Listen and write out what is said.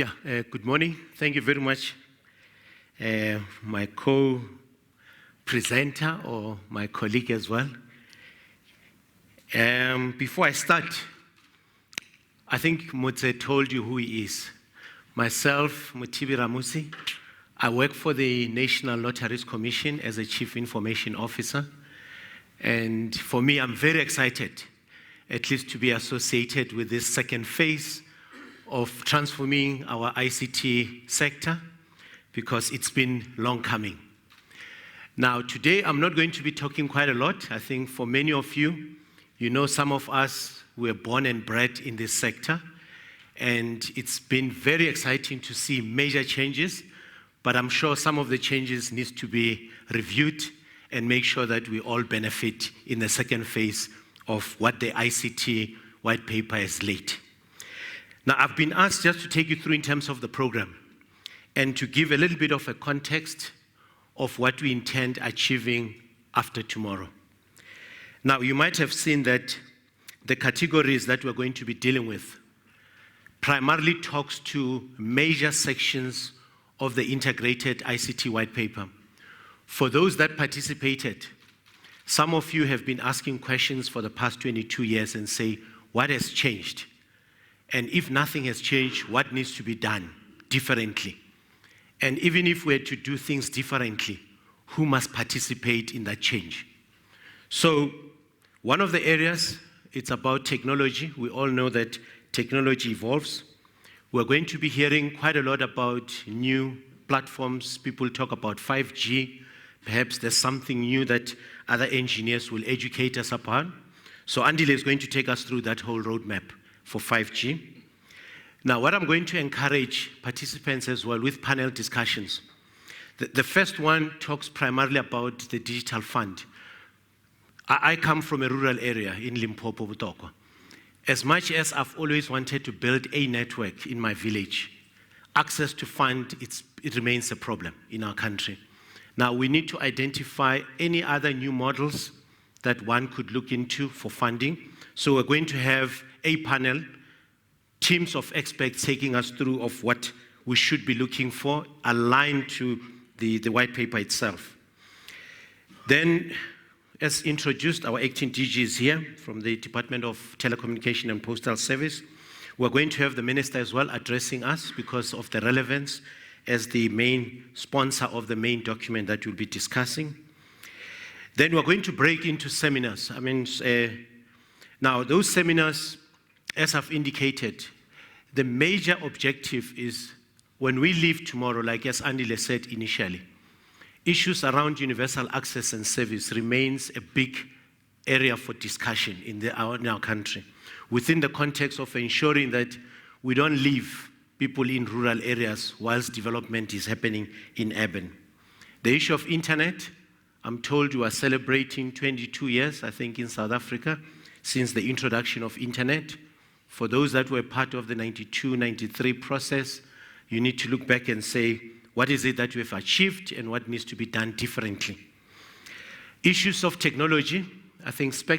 Good morning. Thank you very much, my co-presenter or my colleague as well. Before I start, I think Mutse told you who he is. Myself, Mutibi Ramusi, I work for the National Lotteries Commission as a Chief Information Officer. And for me, I'm very excited, at least to be associated with this second phase of transforming our ICT sector, because it's been long coming. Now, today, I'm not going to be talking quite a lot. I think for many of you, you know, some of us were born and bred in this sector, and it's been very exciting to see major changes, but I'm sure some of the changes need to be reviewed and make sure that we all benefit in the second phase of what the ICT white paper has laid. Now, I've been asked just to take you through in terms of the program and to give a little bit of a context of what we intend achieving after tomorrow. Now, you might have seen that the categories that we're going to be dealing with primarily talks to major sections of the integrated ICT white paper. For those that participated, some of you have been asking questions for the past 22 years and say, what has changed? And if nothing has changed, what needs to be done differently? And even if we're to do things differently, who must participate in that change? So one of the areas, it's about technology. We all know that technology evolves. We're going to be hearing quite a lot about new platforms. People talk about 5G. Perhaps there's something new that other engineers will educate us upon. So Andile is going to take us through that whole roadmap for 5G. Now, what I'm going to encourage participants as well with panel discussions. The first one talks primarily about the digital fund. I come from a rural area in Limpopo, Butokwa. As much as I've always wanted to build a network in my village, access to fund, it remains a problem in our country. Now, we need to identify any other new models that one could look into for funding. So we're going to have a panel, teams of experts taking us through of what we should be looking for, aligned to the white paper itself. Then, as introduced, our acting DG is here from the Department of Telecommunication and Postal Service. We're going to have the minister as well addressing us because of the relevance as the main sponsor of the main document that we'll be discussing. Then we're going to break into seminars. Now, those seminars, as I've indicated, the major objective is when we leave tomorrow, like as Andile said initially, issues around universal access and service remains a big area for discussion in our country, within the context of ensuring that we don't leave people in rural areas whilst development is happening in urban. The issue of internet, I'm told you are celebrating 22 years, I think, in South Africa, since the introduction of internet. For those that were part of the 92, 93 process, you need to look back and say, what is it that we've achieved and what needs to be done differently? Issues of technology, I think